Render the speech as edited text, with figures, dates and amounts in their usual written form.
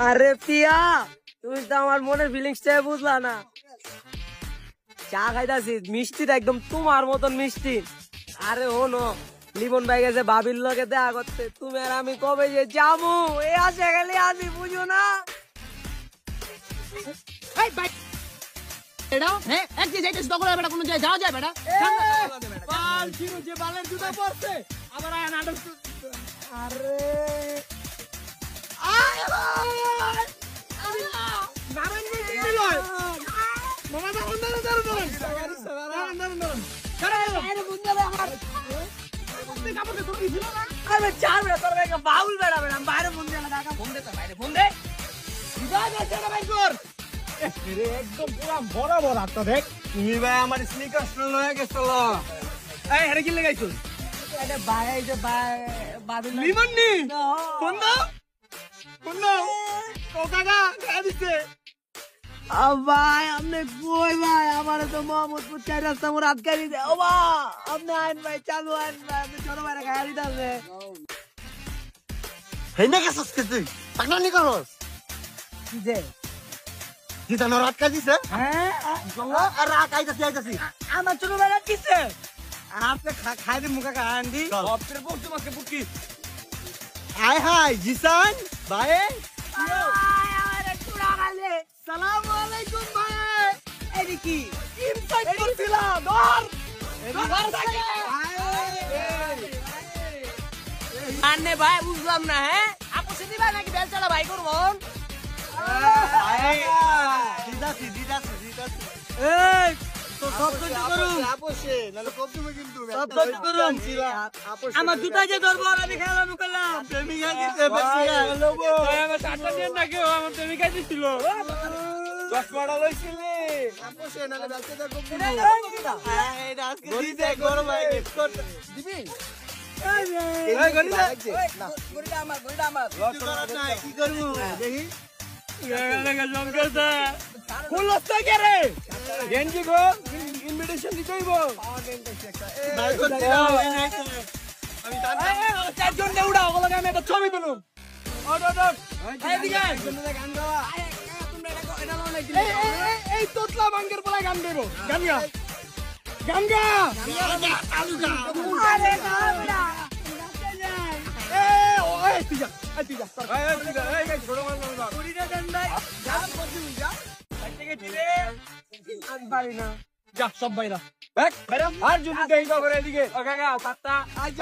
আরে পিয়া, তুমি তো আমার মনের ফিলিংসটাই বুঝলা না। চা খাইতাছি, মিষ্টিটা একদম তোমার মতন মিষ্টি। আরে হনো, লিমন ভাই গেছে ভাবির লগে দেখা করতে, তুমি আর আমি কবে যে যাবো, এই আসে গেলে আসি, বুঝো না? বাউল বেড়া বেড়া বাইরে ফোন দিয়ে কাকা ফোন দে, বাইরে ফোন দে। একদম পুরা বরাবর আটটা দেখ। তুমি ভাই আমার স্নিকার লয়ে গেছিল। এই হেরে কি লাগাইছো? এটা ভাই, এই যে ভাই ভাবির লগে- লিমন নি না। ফোন দাও, ফোন দাও। ও কাকা গায়ে দিছে। ভাই আপনি কই ভাই, আমার তো মোহাম্মদপুর চার রাস্তা মোর আটকাই দে। ও বা আপনি আইন ভাই, চালু আইন ভাই, আপনি ছোট ভাইরা খাইয়া দিতেছে। হেই না গেছস কে তুই? পাকনা নি করস? কি যে জিতা না রাত কাজ দিছে? হ্যাঁ আর রাত আইতাছি। আমার ছোট ভাইরা কিসে? আপনি খাই দি মুখা খান দি। অপরে বলছো মাকে বুকি। হাই হাই জিসান ভাই। আমারে চুরা গালে। সালামু আলাইকুম ভাই। এই কি ইনসাইড করছিলাম। ধর। আনে ভাই বুঝলাম না। হ্যাঁ আপসে দিবা নাকি বেল চালা ভাই করব? এই তো সব সহ্য করুম, সব সহ্য করুম। আমার জুতা যে ধরবো আর আমি খেলানো করলাম। আমার চারটা নিয়ে না কেউ আমার প্রেমিকা দিছিল। চশমাটা লইছিলি। দিবি? এই গরি দে। গড়িটা আমার। কি করবো দেখি। খুলস কে রে? গেঞ্জি গো ইনভিটেশন দিতে হইব। আমি চারজন নে উড়াও, ওগুলোকে আমি একটা ছবি তুলুম। গান গাওয়া। এই তোতলা বাঙ্গের বলে গান দেবো। গান গা। গান গা। আরে না বেটা। গড়িটা দেন ভাই। আমি পারি না। যা সব বাইরা আর যদি দেই করে এদিকে কাকা সাতটা আজ